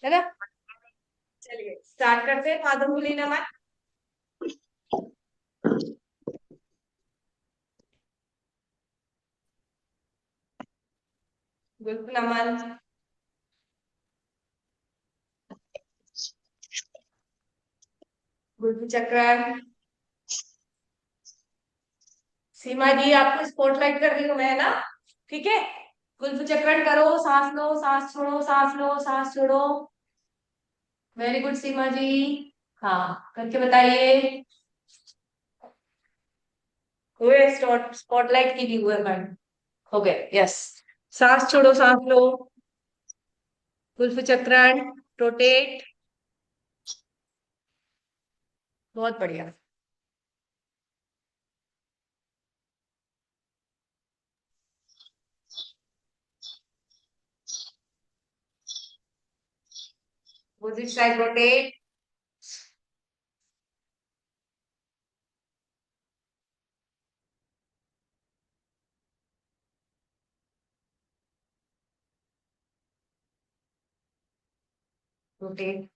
है ना। चलिए स्टार्ट करते हैं। फादर बोली नमन। गुल्फ नमन। गुल्फ चक्र। सीमा जी आपको स्पॉटलाइट कर रही हूँ मैं ना। ठीक है। गुल्फ चक्र करो, सांस लो सांस छोड़ो, सांस लो सांस छोड़ो। वेरी गुड सीमा जी। हाँ करके बताइए। हुए स्पॉटलाइट की दी हुए मैम। हो गए यस। सांस छोड़ो सांस लो। गुल्फ चक्रण। रोटेट। बहुत बढ़िया। Opposite side rotate. रोटेट।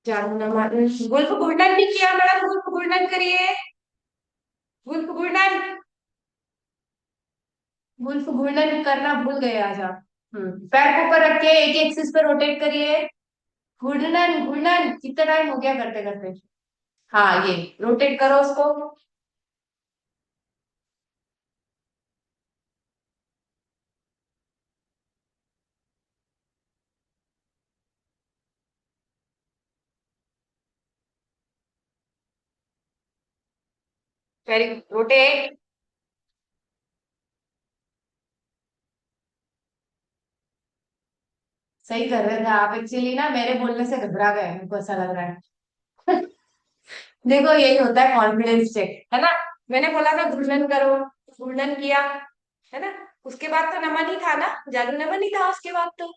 जानू ना गुल्फ घूर्णन नहीं किया मैडम, गुल्फ घूर्णन करिए। गुल्फ घूर्णन। गुल्फ घूर्णन करना भूल गए आज आप। पैर को ऊपर रख के एक एक्सिस पे रोटेट करिए। घूर्णन घूर्णन कितना टाइम हो गया करते करते। हाँ ये रोटेट करो उसको। Very rotate. सही कर रहे थे आप, एक्चुअली ना मेरे बोलने से घबरा गए, मेरे को ऐसा लग रहा है। देखो यही होता है कॉन्फिडेंस चेक, है ना। मैंने बोला था घूर्णन करो, घूर्णन किया, है ना। उसके बाद तो नमन ही था ना, जादू नमन ही था उसके बाद तो।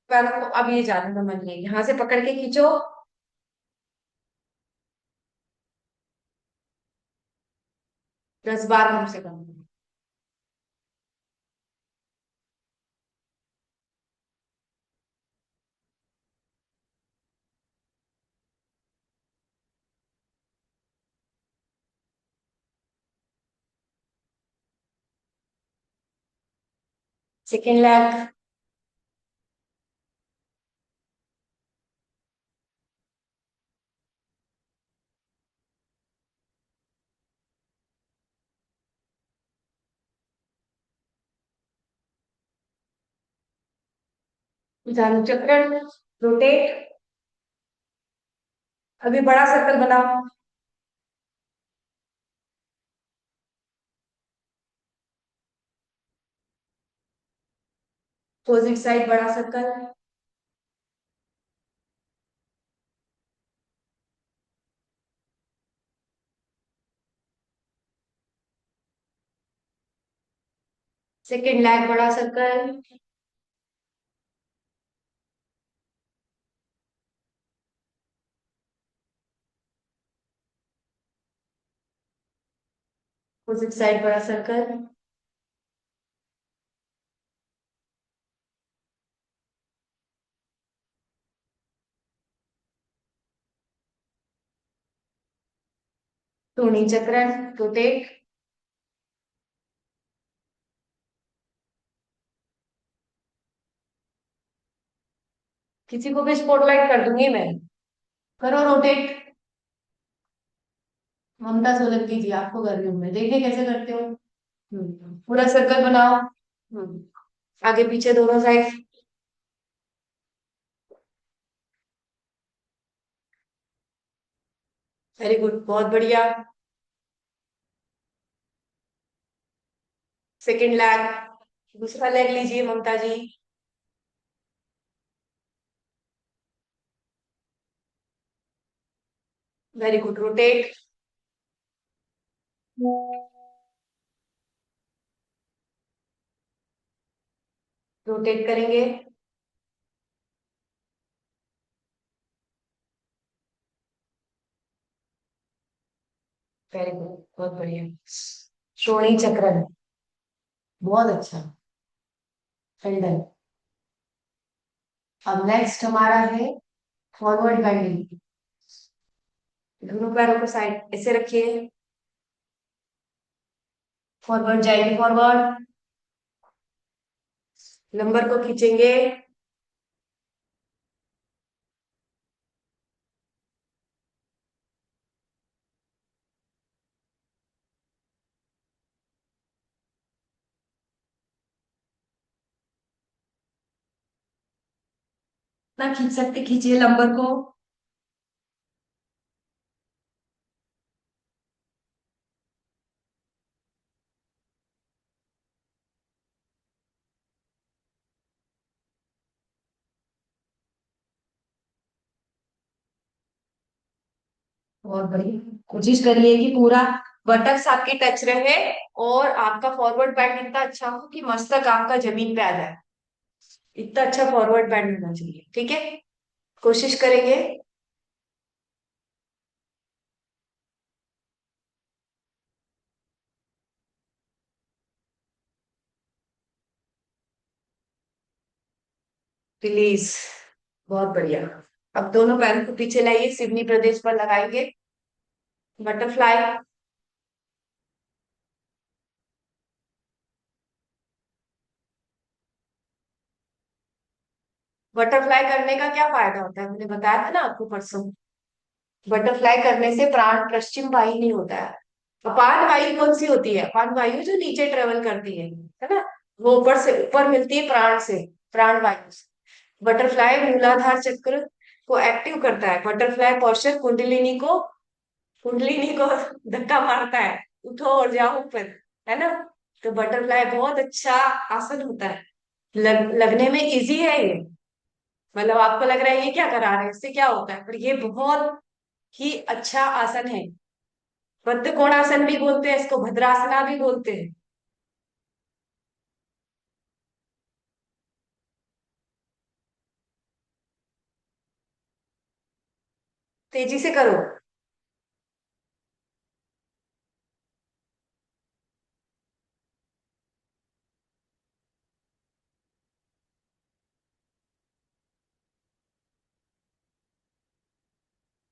पैरों को अब ये जादू नमन है, यहाँ से पकड़ के खींचो। 10 बार कम से कम। Second leg. जादू चक्र। रोटेट। अभी बड़ा सर्कल बनाओ। अपोजिट साइड बड़ा सर्कल। सेकेंड लेग बड़ा सर्कल। अपोजिट साइड बड़ा सर्कल। टूनी चक्र। रोटेट। किसी को भी स्पॉटलाइट कर दूंगी मैं। करो रोटेट। ममता सोलंकी जी आपको कर रही हूँ मैं, देखिए कैसे करते हो। पूरा सर्कल बनाओ। आगे पीछे दोनों साइड। वेरी गुड बहुत बढ़िया। सेकंड लेग, दूसरा लेग लीजिए Mamata ji. Very good, rotate. Rotate करेंगे। वेरी गुड, बहुत बढ़िया। श्रोणी चक्र, बहुत अच्छा। Well done. अब नेक्स्ट हमारा है फॉरवर्ड बेंडिंग। दोनों पैरों को साइड ऐसे रखिए, फॉरवर्ड जाएंगे, फॉरवर्ड। नंबर को खींचेंगे। ना खींच सकते, खींचिए नंबर को। बहुत बढ़िया, कोशिश करिए कि पूरा बटक्स आपके टच रहे और आपका फॉरवर्ड बैंड इतना अच्छा हो कि मस्तक आपका जमीन पे आ जाए। इतना अच्छा फॉरवर्ड बैंड होना चाहिए, ठीक है। कोशिश करेंगे। रिलीज। बहुत बढ़िया। अब दोनों पैर को पीछे लाइए, सिवनी प्रदेश पर लगाएंगे। बटरफ्लाई। बटरफ्लाई करने का क्या फायदा होता है, मैंने बताया था ना आपको परसों। बटरफ्लाई करने से प्राण पश्चिम वायु नहीं होता है। अपान वायु कौन सी होती है? अपान वायु जो नीचे ट्रेवल करती है ना, वो ऊपर से ऊपर मिलती है प्राण से, प्राण वायु से। बटरफ्लाई मूलाधार चक्र को एक्टिव करता है। बटरफ्लाई पोस्चर कुंडलिनी को धक्का मारता है, उठो और जाओ ऊपर, है ना। तो बटरफ्लाई बहुत अच्छा आसन होता है। लगने में इजी है ये। मतलब आपको लग रहा है ये क्या करा रहे हैं, इससे क्या होता है, पर ये बहुत ही अच्छा आसन है। बद्ध कोणासन भी बोलते हैं इसको, भद्रासना भी बोलते हैं। तेजी से करो।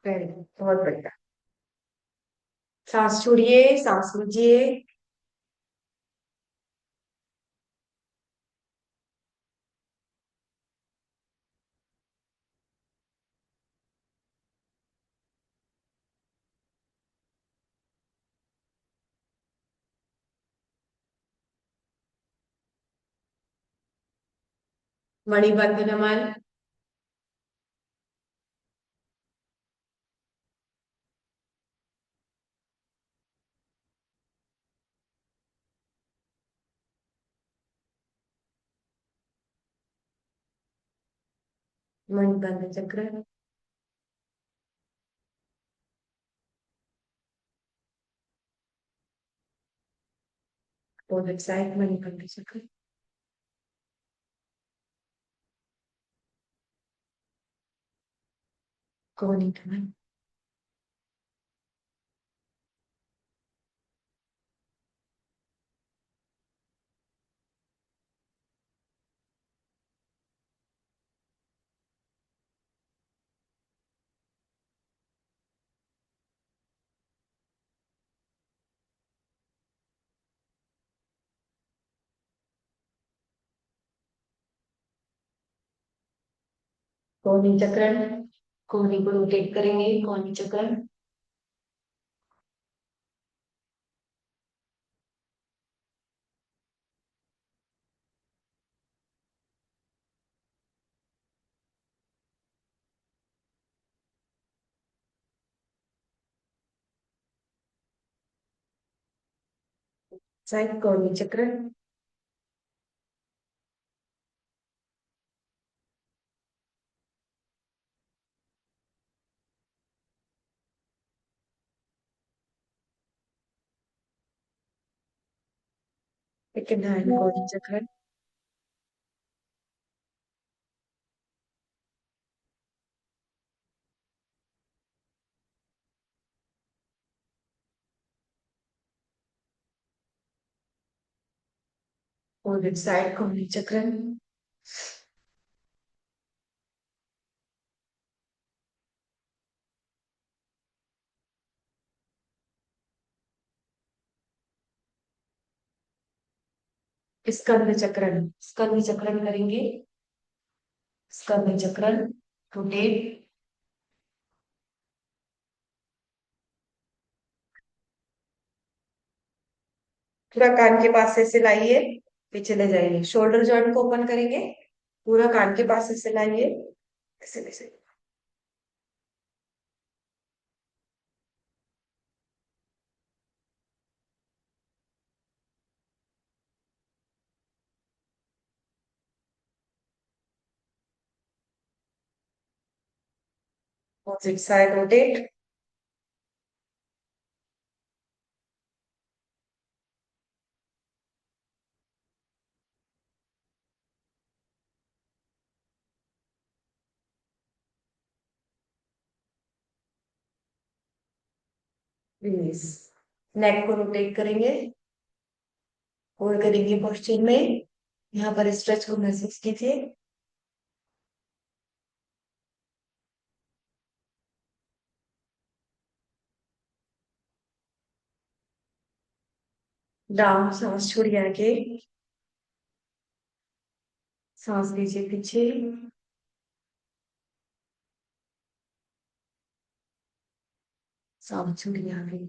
वेरी गुड, बहुत बढ़िया। सांस छोड़िए, सांस लीजिए। मणिबंध नमन। मणिबंध चक्र। अपोजिट साइड मणिबंध चक्र। कोहनी नमन। कोहनी चक्र। कोहनी को रोटेट करेंगे, कोहनी चक्र। साइड कोहनी चक्र। सेकंड हैंड गोल्डन चक्र। और साइड गोल्डन चक्र। स्कंद चक्रण, स्कंद चक्रण करेंगे। स्कंद चक्रण, रोटेट। पूरा कान के पास से लाइए, पीछे ले जाइए, शोल्डर जॉइंट को ओपन करेंगे, पूरा कान के पास से लाइए, ऐसे ऐसे। Opposite side rotate. रिलीज। नेक को रोटेट करेंगे और करेंगे पोस्चर में। यहाँ पर स्ट्रेच को महसूस कीजिए। डाउन, सांस छोड़िए आगे, सांस लीजिए पीछे, सांस छोड़िए आगे।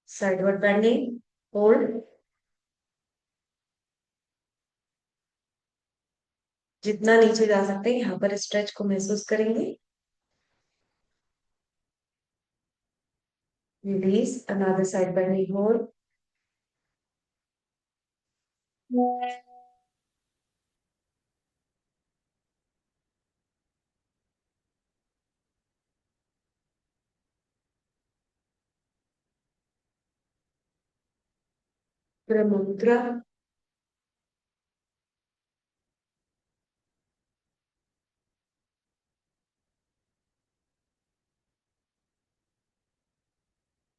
Sideward bending, hold. जितना नीचे जा सकते हैं यहाँ पर स्ट्रेच को महसूस करेंगे। Release, another side bending, hold. ब्रह्म मुद्रा।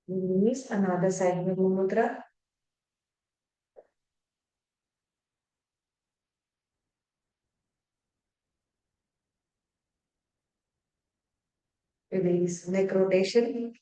रिलीज, अनदर साइड ब्रह्म मुद्रा। Release, neck rotation.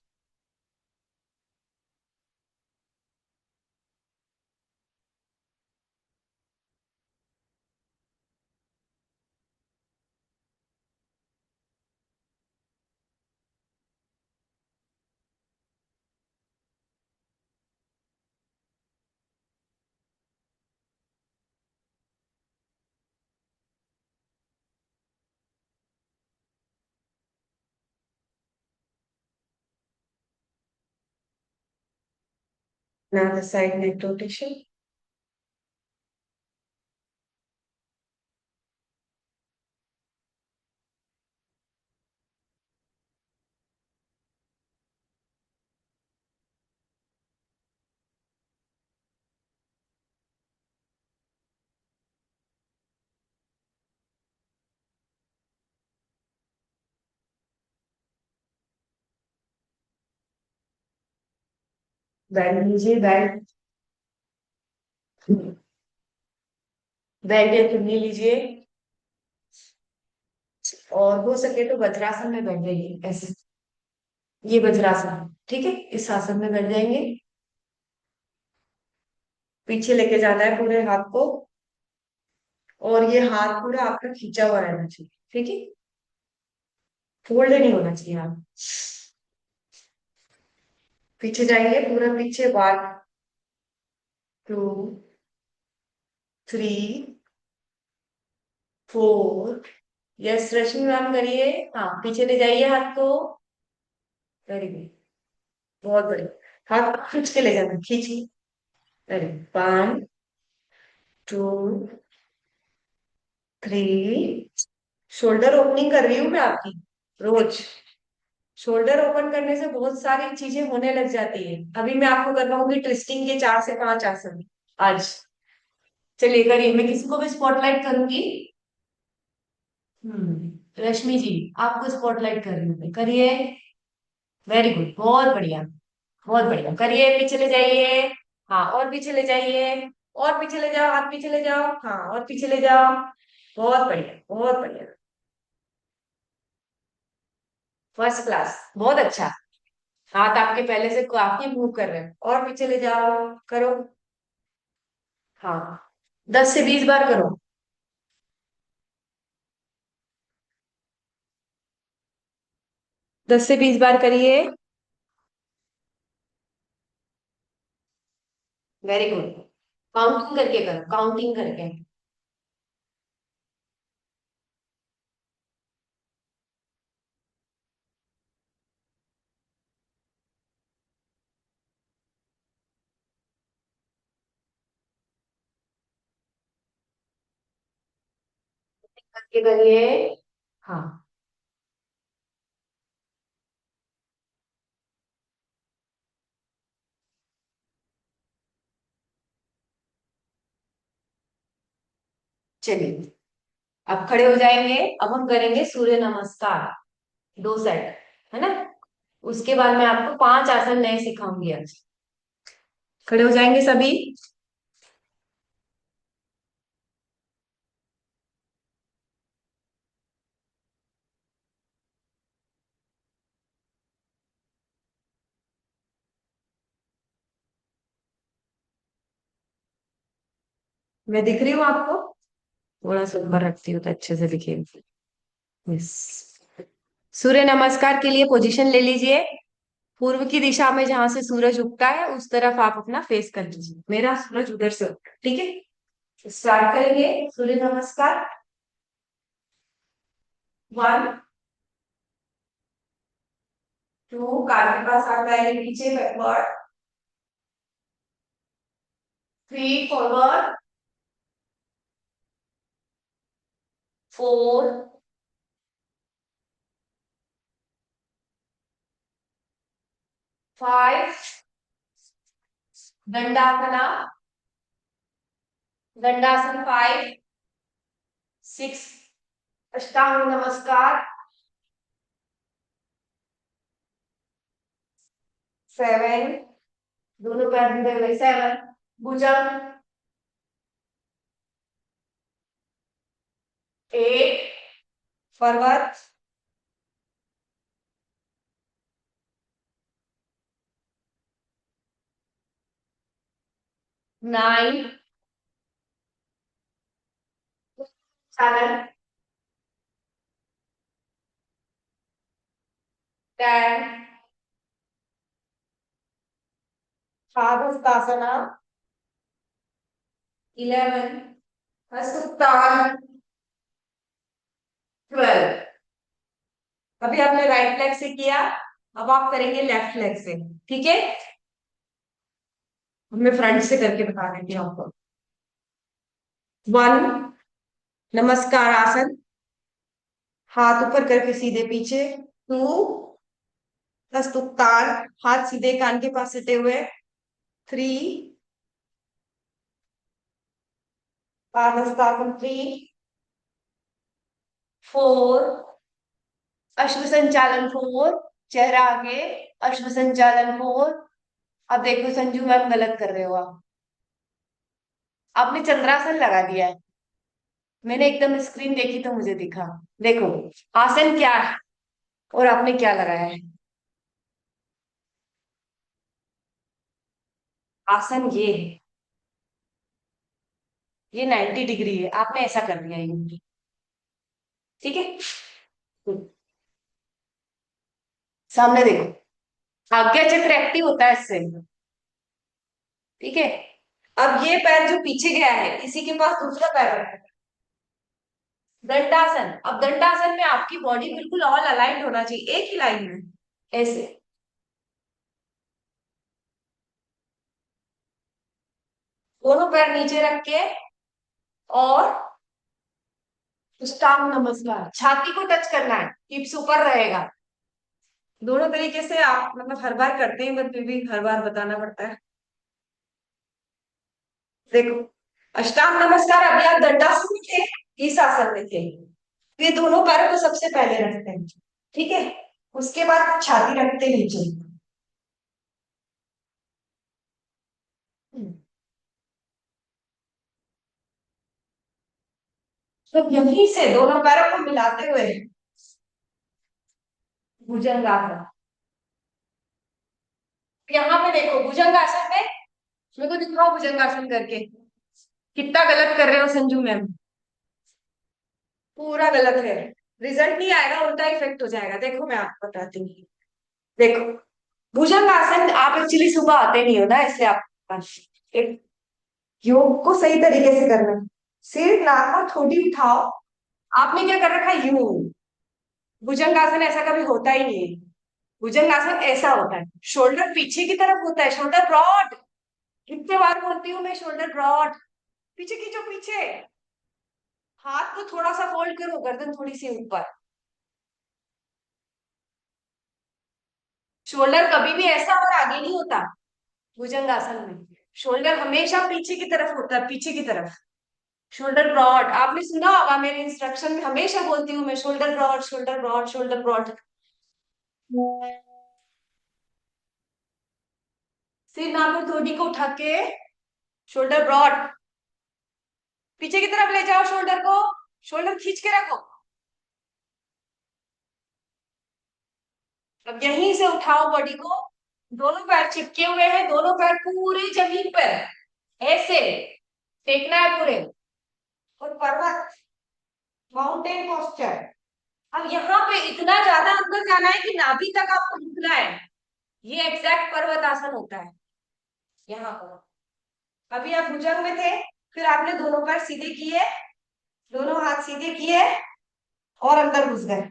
Another side neck rotation. Band लीजिए, बैंड। बैंड या चुन्नी लीजिए और हो सके तो वज्रासन में बैठ जाइए ऐसे। ये वज्रासन है, ठीक है, इस आसन में बैठ जाएंगे। पीछे लेके जाना है पूरे हाथ को, और ये हाथ पूरा आपका खींचा हुआ रहना चाहिए, ठीक है, फोल्ड नहीं होना चाहिए हाथ। पीछे जाएंगे, पूरा पीछे, 1 2 3 4। यस, रश्मि मैम करिए। हाँ, पीछे ले जाइए हाथ को। वेरी गुड, बहुत बढ़िया। हाथ खींच के ले जाना, खींचिए। वेरी, 1 2 3। शोल्डर ओपनिंग कर रही हूँ मैं आपकी रोज। शोल्डर ओपन करने से बहुत सारी चीजें होने लग जाती है। अभी मैं आपको करवाऊंगी ट्विस्टिंग के 4 से 5 आसन आज। चलिए करिए, मैं किसी को भी स्पॉटलाइट करूंगी। रश्मि जी, आपको स्पॉटलाइट कर रही हूँ मैं। करिए। वेरी गुड, बहुत बढ़िया। बहुत बढ़िया, करिए, पीछे ले जाइए। हाँ, और पीछे ले जाइए। और पीछे ले जाओ, हाथ पीछे ले जाओ, हाँ, और पीछे ले जाओ। बहुत बढ़िया, बहुत बढ़िया। फर्स्ट क्लास, बहुत अच्छा। हाथ आपके पहले से काफी मूव कर रहे हैं, और पीछे ले जाओ। करो। हाँ, 10 से 20 बार करो। 10 से 20 बार करिए। Very good. काउंटिंग करके करो, काउंटिंग करके। करके करिए। हाँ। चलिए, अब खड़े हो जाएंगे। अब हम करेंगे सूर्य नमस्कार, 2 सेट, है ना। उसके बाद मैं आपको 5 आसन नए सिखाऊंगी आज। खड़े हो जाएंगे सभी। मैं दिख रही हूँ आपको? थोड़ा सा ऊपर रखती हूँ तो अच्छे से दिखेगी। यस। सूर्य नमस्कार के लिए पोजीशन ले लीजिए। पूर्व की दिशा में जहां से सूरज उगता है उस तरफ आप अपना फेस कर लीजिए। मेरा सूरज उधर से उगता है, ठीक है। स्टार्ट करेंगे सूर्य नमस्कार। 1, 2, कान के पास हाथ आएंगे, पीछे बैकवर्ड। 3, फॉरवर्ड। 4, 5, दंडासना। दंडासन 5, 6, अष्टांग नमस्कार। 7, दोनों पैर जुड़े हुए, 7, भुजंग। 8, पर्वत। 9, चालन। 10, पादहस्तासना। 11, हस्तुत्तान। 12। अभी आपने राइट लेग से किया, अब आप करेंगे लेफ्ट लेग से। ठीक है। मैं फ्रंट से करके बता देती हूँ आपको। 1, नमस्कार आसन, हाथ ऊपर करके सीधे पीछे। 2, हस्तुत्तान, हाथ सीधे कान के पास सिटे हुए। 3, पादहस्तासन 3। 4, अश्व संचालन 4, चेहरा आगे। अश्व संचालन 4। अब देखो संजू मैम, गलत कर रहे हो आप। आपने चंद्रासन लगा दिया है। मैंने एकदम स्क्रीन देखी तो मुझे दिखा। देखो, आसन क्या है और आपने क्या लगाया है। आसन ये है, ये 90 डिग्री है, आपने ऐसा कर दिया ये। ठीक है। सामने देखो, आज्ञा चक्र एक्टिव होता है इससे। ठीक है। अब ये पैर जो पीछे गया है, इसी के पास दूसरा पैर रखा है। दंडासन। अब दंडासन में आपकी बॉडी बिल्कुल ऑल अलाइंड होना चाहिए, एक ही लाइन में, ऐसे। दोनों पैर नीचे रख के, और अष्टांग नमस्कार, छाती को टच करना है, हिप्स ऊपर रहेगा। दोनों तरीके से आप मतलब हर बार करते हैं, बट फिर भी हर बार बताना पड़ता है। देखो, अष्टांग नमस्कार अभी आप दंडासन में थे, इस आसन में थे, ये दोनों पैरों को सबसे पहले रखते हैं, ठीक है। उसके बाद छाती रखते हैं नीचे। तो यहीं से दोनों पैरों को मिलाते हुए भुजंगासन। यहाँ पे देखो भुजंगासन में, मेरे को दिखाओ भुजंगासन करके, कितना गलत कर रहे हो संजू मैम। पूरा गलत है, रिजल्ट नहीं आएगा, उल्टा इफेक्ट हो जाएगा। देखो मैं आपको बताती हूँ। देखो, भुजंगासन आप एक्चुअली सुबह आते नहीं हो ना, इसलिए आप एक योग को सही तरीके से करना है। सिर नाक और ठोडी उठाओ। आपने क्या कर रखा है, यूं। भुजंगासन ऐसा कभी होता ही नहीं है। भुजंगासन ऐसा होता है, शोल्डर पीछे की तरफ होता है, शोल्डर ब्रॉड। कितने बार बोलती हूँ मैं, शोल्डर ब्रॉड। पीछे खींचो, पीछे। हाथ को थोड़ा सा फोल्ड करो, गर्दन थोड़ी सी ऊपर। शोल्डर कभी भी ऐसा और आगे नहीं होता भुजंगासन में। शोल्डर हमेशा पीछे की तरफ होता है, पीछे की तरफ। शोल्डर ब्रॉड, आपने सुना होगा मेरे इंस्ट्रक्शन में हमेशा बोलती हूँ मैं, shoulder broad, shoulder broad, shoulder broad. सिर नाक और ठोडी को उठा के, शोल्डर ब्रॉड, पीछे की तरफ ले जाओ शोल्डर को। शोल्डर खींच के रखो। अब यहीं से उठाओ बॉडी को। दोनों पैर चिपके हुए हैं, दोनों पैर पूरे जमीन पर ऐसे टेकना है पूरे। और पर्वत, माउंटेन पोस्चर। अब यहाँ पे इतना ज्यादा अंदर जाना है कि नाभि तक आपको झुकना है। ये एग्जैक्ट पर्वत आसन होता है यहाँ पर। अभी आप भुजंग में थे, फिर आपने दोनों पैर सीधे किए, दोनों हाथ सीधे किए और अंदर घुस गए।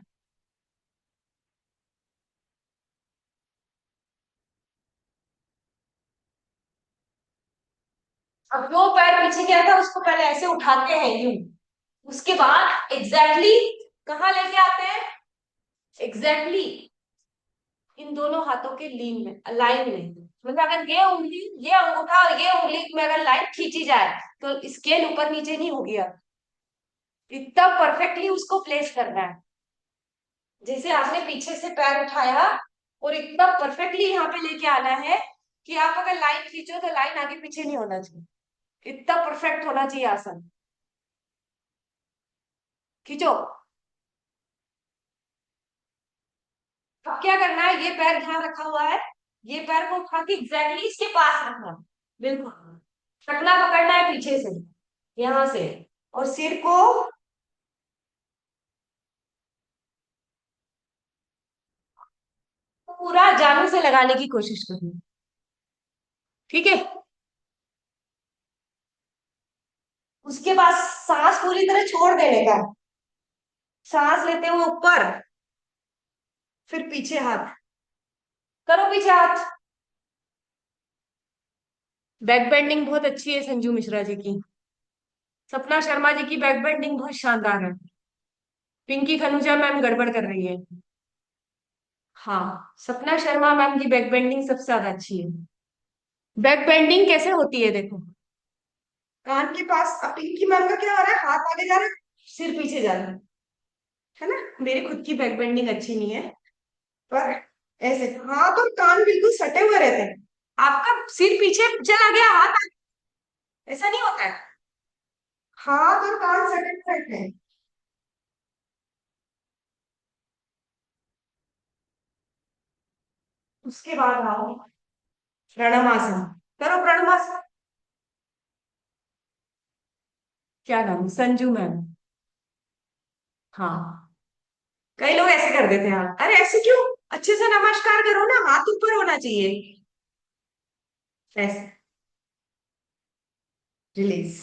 अब जो पैर पीछे गया था उसको पहले ऐसे उठाते हैं यूं। उसके बाद एग्जैक्टली कहाँ लेके आते हैं, एग्जैक्टली इन दोनों हाथों के लीन में, लाइन में। मतलब अगर ये उंगली, ये अंगूठा और ये उंगली में अगर लाइन खींची जाए तो स्केल ऊपर नीचे नहीं होगी। अब इतना परफेक्टली उसको प्लेस करना है, जैसे आपने पीछे से पैर उठाया और इतना परफेक्टली यहाँ पे लेके आना है कि आप अगर लाइन खींचो तो लाइन आगे पीछे नहीं होना चाहिए। इतना परफेक्ट होना चाहिए आसन। खींचो। अब क्या करना है, ये पैर यहाँ रखा हुआ है, ये पैर को उठा के एग्जैक्टली इसके पास रखना है। बिल्कुल टकना पकड़ना है पीछे से, यहाँ से। और सिर को पूरा जान से लगाने की कोशिश करनी, ठीक है। उसके बाद सांस पूरी तरह छोड़ देने का। सांस लेते हुए ऊपर, फिर पीछे हाथ करो, पीछे हाथ। बैक बेंडिंग बहुत अच्छी है संजू मिश्रा जी की। सपना शर्मा जी की बैक बेंडिंग बहुत शानदार है। पिंकी खनुजा मैम गड़बड़ कर रही है। हाँ, सपना शर्मा मैम की बैक बेंडिंग सबसे ज्यादा अच्छी है। बैक बेंडिंग कैसे होती है, देखो, कान के पास। अब पिंकी मैम का क्या हो रहा है, हाथ आगे जा रहा है, सिर पीछे जा रहा है ना। मेरी खुद की बैक बेंडिंग अच्छी नहीं है, पर ऐसे हाथ और कान बिल्कुल सटे हुए रहते हैं। आपका सिर पीछे चला गया, हाथ ऐसा नहीं होता है। हाथ और कान सटे हुए रहते हैं। उसके बाद आओ प्रणमासन। करो प्रणमासन। क्या नाम, संजू मैम। हाँ, कई लोग ऐसे कर देते हैं, हाँ अरे ऐसे क्यों, अच्छे से नमस्कार करो ना, हाथ ऊपर होना चाहिए। ऐसे रिलीज।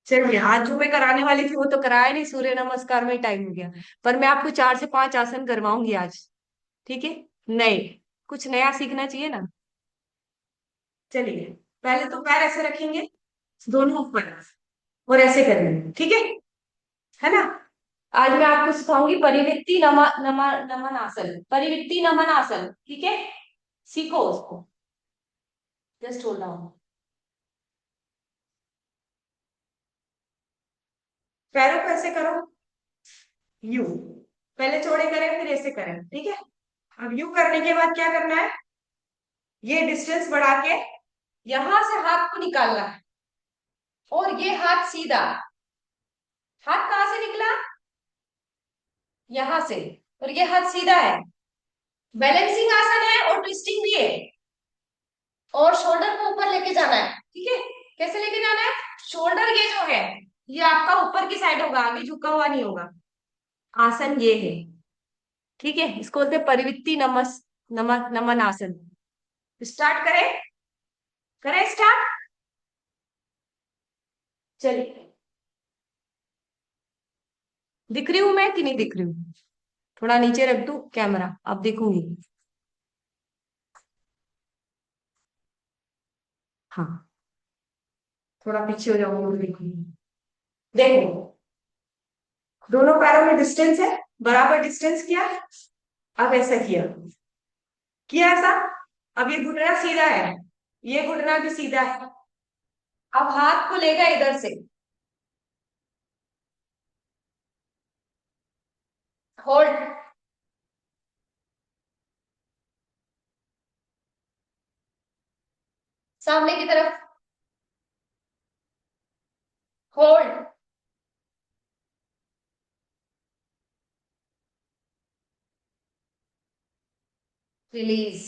चलिए, आज जो मैं कराने वाली थी वो तो कराया नहीं, सूर्य नमस्कार में टाइम हो गया। पर मैं आपको 4 से 5 आसन करवाऊंगी आज, ठीक है। नहीं, कुछ नया सीखना चाहिए ना। चलिए, पहले तो पैर ऐसे रखेंगे, दोनों ऊपर, और ऐसे करेंगे, ठीक है ना। आज मैं आपको सिखाऊंगी परिवृत्ति नमन आसन, परिवृत्ति नमन आसन, ठीक है। सीखो उसको। Just hold on. पैरों को ऐसे करो, यू। पहले चौड़े करें फिर ऐसे करें, ठीक है। अब यू करने के बाद क्या करना है, ये डिस्टेंस बढ़ा के यहां से हाथ को निकालना है, और ये हाथ सीधा। हाथ कहां से निकला, यहां से, और ये हाथ सीधा है। बैलेंसिंग आसन है और ट्विस्टिंग भी है। और शोल्डर को ऊपर लेके जाना है, ठीक है। कैसे लेके जाना है, शोल्डर ये जो है, ये आपका ऊपर की साइड होगा, आगे झुका हुआ नहीं होगा। आसन ये है, ठीक है। इसको बोलते हैं परिवृत्ति नमन आसन। स्टार्ट करें, करें स्टार्ट। चलिए, दिख रही हूं मैं कि नहीं दिख रही हूँ। थोड़ा नीचे रख दूं कैमरा, अब देखूंगी। हाँ, थोड़ा पीछे हो जाऊंगी, देखूंगी। देखो, दोनों पैरों में डिस्टेंस है, बराबर डिस्टेंस किया। अब ऐसा किया, किया ऐसा। अब ये घुटना सीधा है, ये घुटना भी सीधा है। अब हाथ को लेगा इधर से, होल्ड। सामने की तरफ, होल्ड, रिलीज।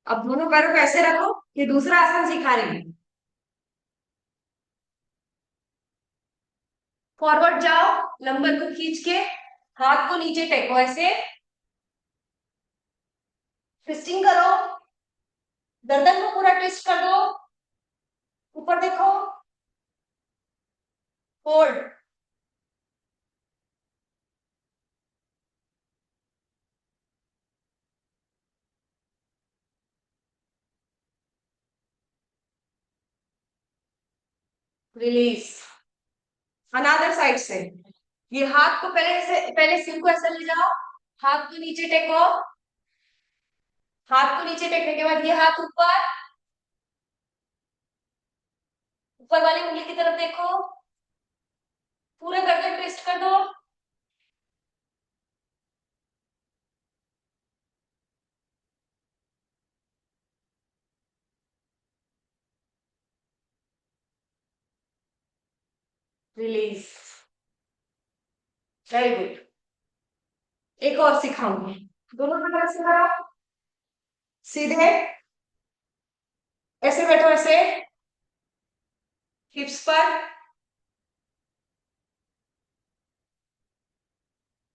अब दोनों पैरों को ऐसे रखो, ये दूसरा आसन सिखा रही है। फॉरवर्ड जाओ, लंबर को खींच के, हाथ को नीचे टेको ऐसे, ट्विस्टिंग करो, गर्दन को पूरा ट्विस्ट कर दो, ऊपर देखो, होल्ड, रिलीज। अनादर साइड से, ये हाथ को पहले से, पहले सिर को ऐसा ले जाओ, हाथ को नीचे टेको, हाथ को नीचे टेकने के बाद ये हाथ ऊपर, ऊपर वाली उंगली की तरफ देखो, पूरा गर्दन ट्विस्ट कर दो, रिलीज। Very good. एक और सिखाऊंगी, दोनों तरफ से करो, सीधे, ऐसे बैठो ऐसे, हिप्स पर,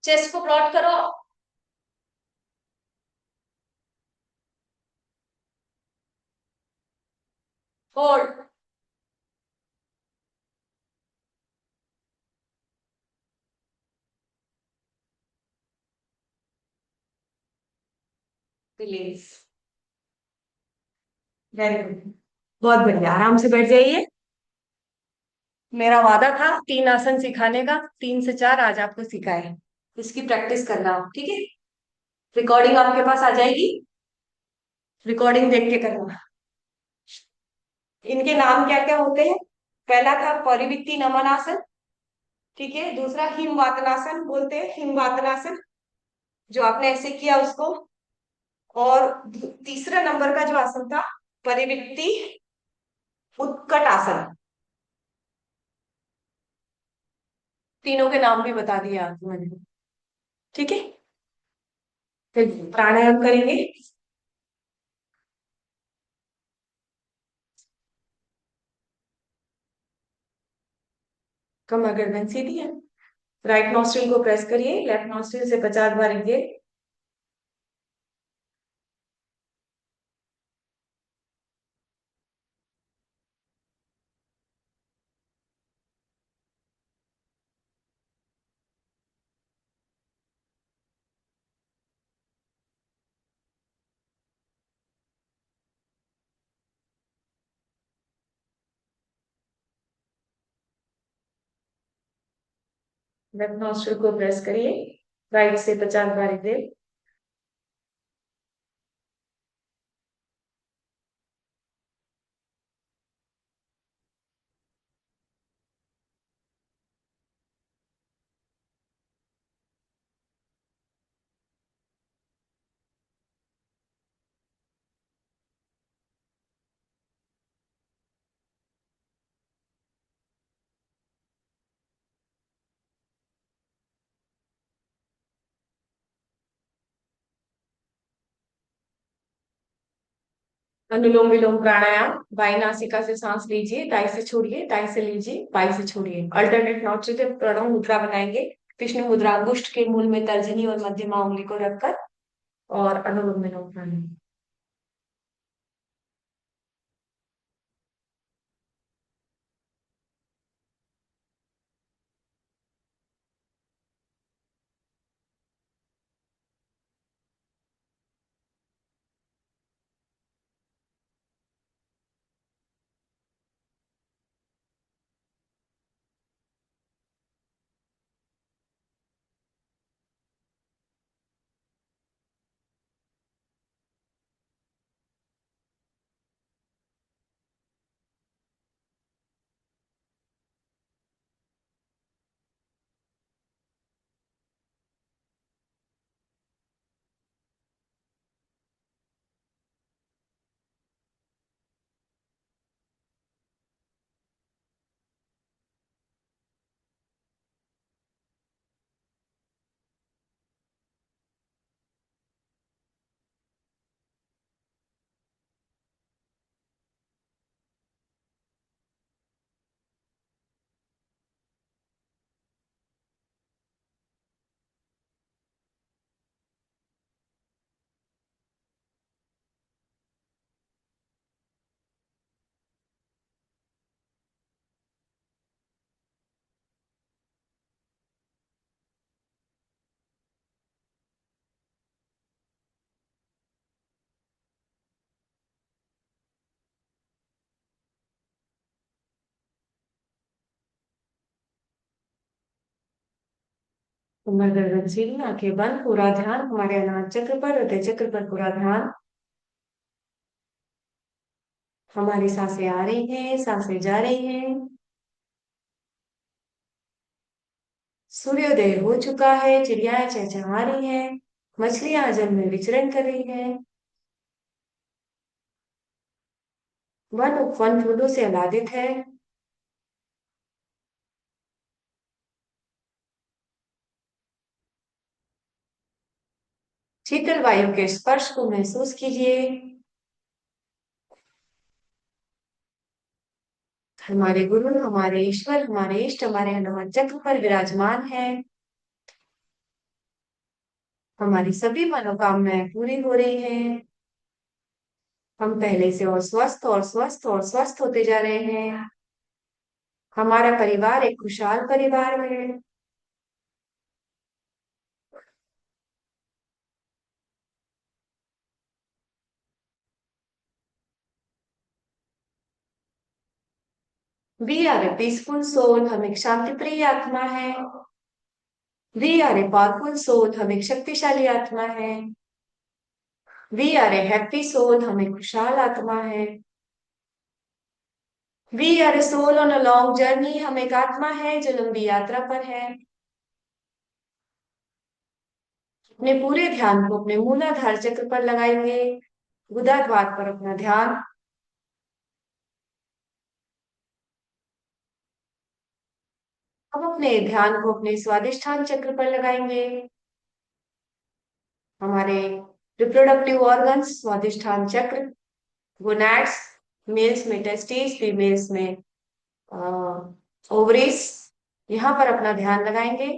चेस्ट को ब्रॉड करो, होल्ड, रिलीज। वेरी गुड, बहुत बढ़िया, आराम से बैठ जाइए। मेरा वादा था 3 आसन सिखाने का, 3 से 4 आज आपको सिखाए। इसकी प्रैक्टिस करना आप, ठीक है। रिकॉर्डिंग आपके पास आ जाएगी, रिकॉर्डिंग देख के करना। इनके नाम क्या क्या होते हैं, पहला था परिवृत्ति नमन आसन, ठीक है। दूसरा हिमवातनासन बोलते हैं, हिमवातनासन, जो आपने ऐसे किया उसको। और तीसरा नंबर का जो आसन था, परिवृत्ति उत्कट आसन। तीनों के नाम भी बता दिए आपको मैंने, ठीक है। फिर प्राणायाम करेंगे। कमर गर्दन सीधी है, राइट नॉस्ट्रिल को प्रेस करिए, लेफ्ट नॉस्ट्रिल से 50 बार इंहेल, लेफ्ट नॉस्ट्रिल को प्रेस करिए, राइट से 50 बार दे। अनुलोम विलोम प्राणायाम, बाई नासिका से सांस लीजिए, दाई से छोड़िए, दाई से लीजिए, बाई से छोड़िए। अल्टरनेट नोस्ट्रिल से प्रणव मुद्रा बनाएंगे। विष्णु मुद्रा, अंगुष्ठ के मूल में तर्जनी और मध्यमा उंगली को रखकर, और अनुलोम विलोम प्राणायाम। कमर गर्दन सीधी, आंखें बंद, पूरा ध्यान हमारे अनाहत चक्र पर, हृदय चक्र पर पूरा ध्यान। हमारी सांसें आ रही हैं, सांसें जा रही हैं। सूर्योदय हो चुका है, चिड़ियाएं चहचहा रही हैं, मछलियां जल में विचरण कर रही हैं। वन वन फूलों से आह्लादित है। शीतल वायु के स्पर्श को महसूस कीजिए। हमारे गुरु, हमारे ईश्वर, हमारे इष्ट हमारे हनुमान चक्र पर विराजमान है। हमारी सभी मनोकामनाएं पूरी हो रही हैं। हम पहले से और स्वस्थ और स्वस्थ और स्वस्थ होते जा रहे हैं। हमारा परिवार एक खुशहाल परिवार है। We are a peaceful soul, हम एक शांति प्रिय आत्मा है। We are a powerful soul, हम एक शक्तिशाली आत्मा है। We are a happy soul, हम एक खुशहाल आत्मा है। We are a soul on a long journey, हम एक आत्मा है जो लंबी यात्रा पर है। अपने पूरे ध्यान को अपने मूलाधार चक्र पर लगाएंगे। गुदाद्वार पर अपना ध्यान। हम अपने ध्यान को अपने स्वादिष्ठान चक्र पर लगाएंगे। हमारे रिप्रोडक्टिव ऑर्गन्स, स्वादिष्ठान चक्र, गोनैड्स, मेल्स में टेस्टिस, फीमेल्स में ओवरीज, यहाँ पर अपना ध्यान लगाएंगे।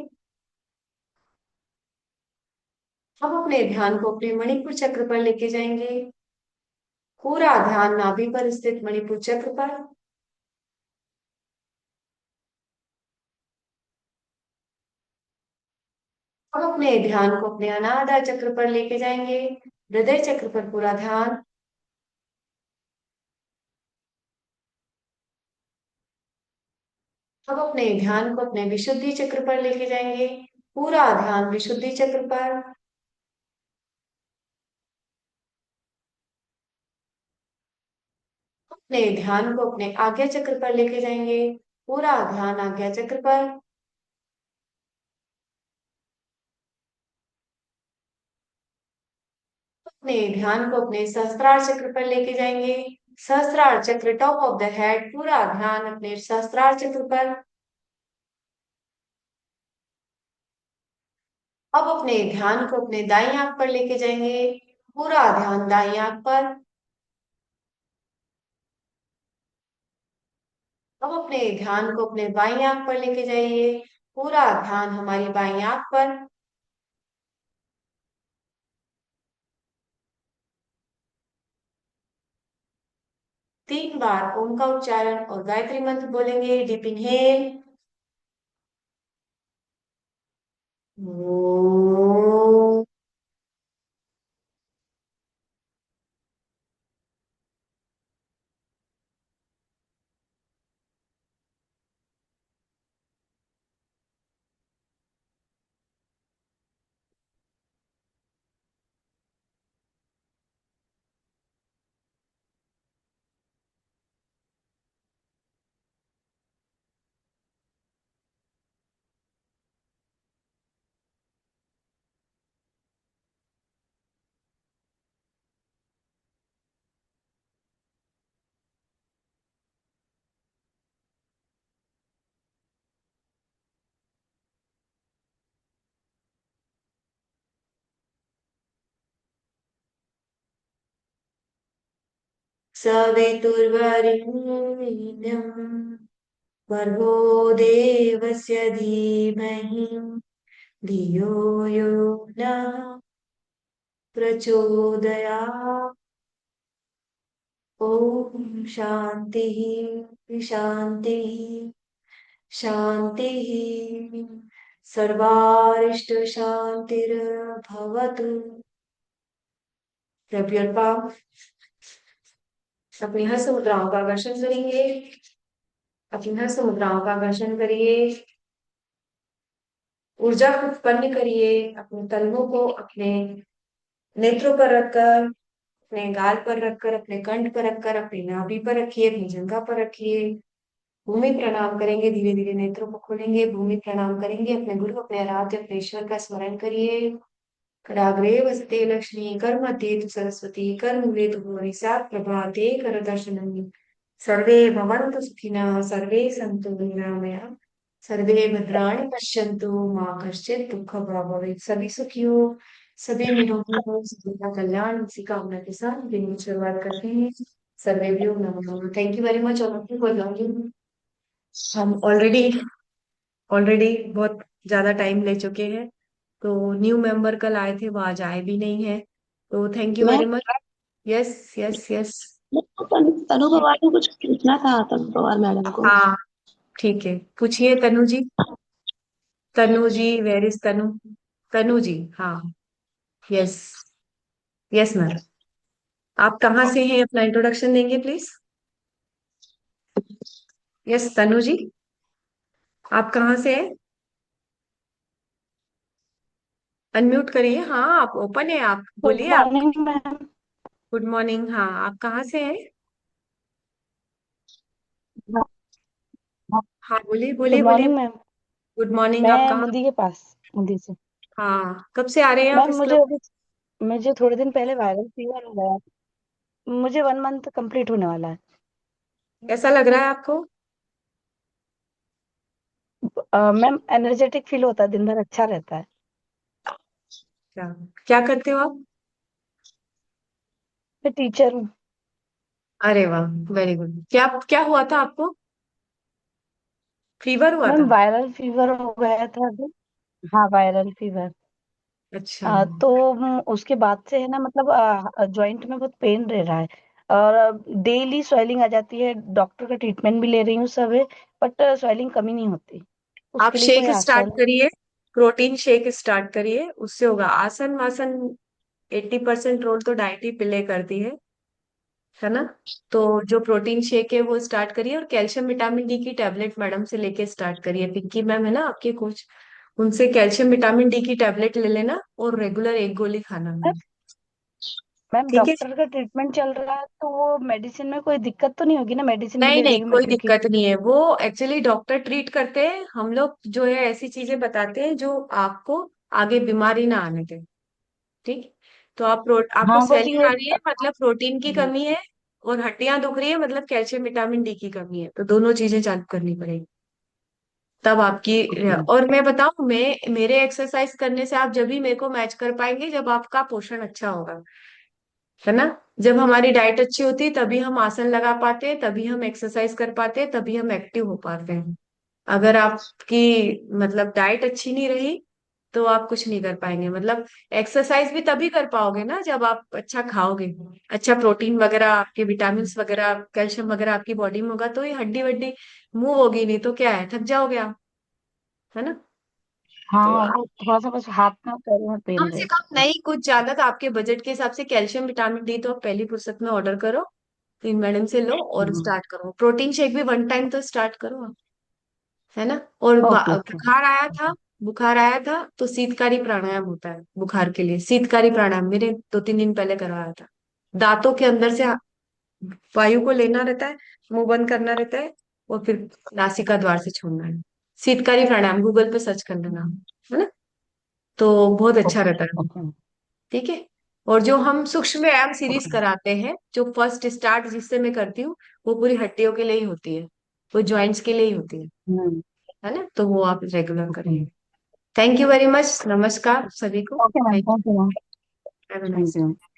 हम अपने ध्यान को अपने मणिपुर चक्र पर लेके जाएंगे। पूरा ध्यान नाभि पर स्थित मणिपुर चक्र पर। हम अपने ध्यान को अपने अनाहत चक्र पर लेके जाएंगे। हृदय चक्र पर पूरा ध्यान। अब अपने ध्यान को अपने विशुद्धि चक्र पर लेके जाएंगे, पूरा ध्यान विशुद्धि चक्र पर। अपने ध्यान को अपने आज्ञा चक्र पर लेके जाएंगे, पूरा ध्यान आज्ञा चक्र पर। अपने ध्यान को अपने सहस्त्रार चक्र पर लेके जाएंगे, सहस्त्रार चक्र टॉप ऑफ द हेड, पूरा ध्यान अपने सहस्त्रार चक्र पर। अब अपने ध्यान को अपने दाई आंख पर लेके जाएंगे, पूरा ध्यान दाई आंख पर। अब अपने ध्यान को अपने बाई आंख पर लेके जाइए, पूरा ध्यान हमारी बाई आंख पर। तीन बार ओम का उच्चारण और गायत्री मंत्र बोलेंगे। डीप इनहेल, सवितुर्वरेण्यं भर्गो देवस्य धीमहि धियो यो न प्रचोदयात्। ओम शांति शांति शांति। सर्वारिष्ट शांतिर्भवतु। Grab your palm, अपनी हस्त मुद्राओं का आकर्षण करेंगे, अपनी हस्त मुद्राओं का आकर्षण करिए, ऊर्जा को उत्पन्न करिए, अपने तलवों को अपने नेत्रों पर रखकर, अपने गाल पर रखकर, अपने कंठ पर रखकर, अपनी नाभि पर रखिए, अपनी जंघा पर रखिए। भूमि प्रणाम करेंगे, धीरे धीरे नेत्रों को खोलेंगे, भूमि प्रणाम करेंगे, अपने गुरु अपने आराध्य अपने ईश्वर का स्मरण करिए। कराग्रे वसते लक्ष्मी कर्मते तु सरस्वती कर्मूले तु भुवनि स्यात् प्रभाते करदर्शनम्। सर्वे भवन्तु सुखिनः, सर्वे सन्तु निरामयाः, सर्वे भद्राणि पश्यन्तु मां कश्चित् दुःखभाग् भवेत्। सभी सुखी हो, सभी निरोगी हो, सभी का कल्याण इसी कामना के साथ दिन की शुरुआत करते हैं। सर्वेभ्यो नमः। Thank you very much all of you for joining. हम ऑलरेडी बहुत ज्यादा टाइम ले चुके हैं, तो न्यू मेंबर कल आए थे, वो आज आए भी नहीं है, तो थैंक यू मैं very much. Yes yes yes. मुझको तनु पवार को कुछ पूछना था, तनु पवार मैडम को। हाँ ठीक है, पूछिए तनु जी। तनु जी, वेर इज तनु? तनु जी, हाँ। Yes yes ma'am. आप कहाँ से हैं, अपना इंट्रोडक्शन देंगे प्लीज? यस तनु जी, आप कहाँ से हैं? अनम्यूट करिए, हाँ आप ओपन है, आप गुड बोलिए आप। Morning ma'am. गुड मॉर्निंग, हाँ आप कहाँ से हैं? हाँ बोलिए गुड बोलिए बोलिए। Morning ma'am. गुड मॉर्निंग, आप मैं कहाँ? मुंदी के पास, मुंदी से। हाँ, कब से आ रहे हैं आप मैम इस मुझे क्लब? अभी, मुझे थोड़े दिन पहले वायरल फीवर हो गया। मुझे 1 मंथ कंप्लीट होने वाला है। कैसा लग रहा है आपको? मैम एनर्जेटिक फील होता है, दिन भर अच्छा रहता है। क्या क्या करते हो आप? मैं टीचर हूँ। अरे वाह, वेरी गुड। क्या क्या हुआ था आपको? फीवर हुआ मैम था? वायरल फीवर हो गया था अभी। हाँ वायरल फीवर। अच्छा। तो उसके बाद से है ना, मतलब जॉइंट में बहुत पेन रह रहा है, और डेली स्वेलिंग आ जाती है। डॉक्टर का ट्रीटमेंट भी ले रही हूँ सब है, बट स्वेलिंग कमी नहीं होती। आप उसके लिए शेक कोई स्टार्ट आसन। करिए, प्रोटीन शेक स्टार्ट करिए, उससे होगा। आसन वासन 80% रोल तो डाइट ही प्ले करती है। है ना। तो जो प्रोटीन शेक है वो स्टार्ट करिए, और कैल्शियम विटामिन डी की टैबलेट मैडम से लेके स्टार्ट करिए। पिंकी मैम है ना आपके कोच, उनसे कैल्शियम विटामिन डी की टैबलेट ले लेना, और रेगुलर एक गोली खाना मैम। मैम ठीक है। डॉक्टर का ट्रीटमेंट चल रहा है तो वो मेडिसिन में कोई दिक्कत तो नहीं होगी ना, मेडिसिन भी नहीं ले नहीं, रही हूँ मैं कोई क्योंकि। दिक्कत नहीं है, वो एक्चुअली डॉक्टर ट्रीट करते हैं, हम लोग जो है ऐसी चीजें बताते हैं जो आपको आगे बीमारी ना आने दे। ठीक। तो आपको हाँ बस स्वेलिंग ये आ रही है मतलब प्रोटीन की कमी है, और हड्डियां दुख रही है मतलब कैल्शियम विटामिन डी की कमी है, तो दोनों चीजें चालू करनी पड़ेगी तब आपकी। ओके। और मैं बताऊं, मैं मेरे एक्सरसाइज करने से आप जब भी मेरे को मैच कर पाएंगे जब आपका पोषण अच्छा होगा, है ना। जब हमारी डाइट अच्छी होती है तभी हम आसन लगा पाते हैं, तभी हम एक्सरसाइज कर पाते हैं, तभी हम एक्टिव हो पाते हैं। अगर आपकी मतलब डाइट अच्छी नहीं रही तो आप कुछ नहीं कर पाएंगे, मतलब एक्सरसाइज भी तभी कर पाओगे ना जब आप अच्छा खाओगे, अच्छा प्रोटीन वगैरह, आपके विटामिन वगैरह, कैल्शियम वगैरह आपकी बॉडी में होगा, तो ये हड्डी वड्डी मूव होगी, नहीं तो क्या है, थक जाओगे आप, है ना। तो हाँ आप वो थोड़ा सा बस हाथ में और पैरों में कम पेन से कम रहता है। नहीं, कुछ ज्यादा, तो आपके बजट के हिसाब से कैल्शियम विटामिन डी तो आप पहली फुर्सत में ऑर्डर करो, इन मैडम से लो और हम्म। स्टार्ट करो। प्रोटीन शेक भी वन टाइम तो स्टार्ट करो आप, है ना। और ओके ओके। बुखार आया था, बुखार आया था तो शीतकारी प्राणायाम होता है बुखार के लिए, शीतकारी प्राणायाम मेरे 2-3 दिन पहले करवाया था। दांतों के अंदर से वायु को लेना रहता है, मुंह बंद करना रहता है, और फिर नासिका द्वार से छोड़ना है। शीतकारी प्राणायाम गूगल पे सर्च कर लेना, है ना। तो बहुत अच्छा ओके रहता है। ओके ठीक है। और जो हम सूक्ष्म व्यायाम सीरीज ओके। कराते हैं, जो फर्स्ट स्टार्ट जिससे मैं करती हूँ, वो पूरी हड्डियों के लिए ही होती है, वो जॉइंट्स के लिए ही होती हम्म। है ना। तो वो आप रेगुलर ओके करेंगे। थैंक यू वेरी मच, नमस्कार सभी को। Okay ma'am, thank thank you ma'am. You, have a nice thank you.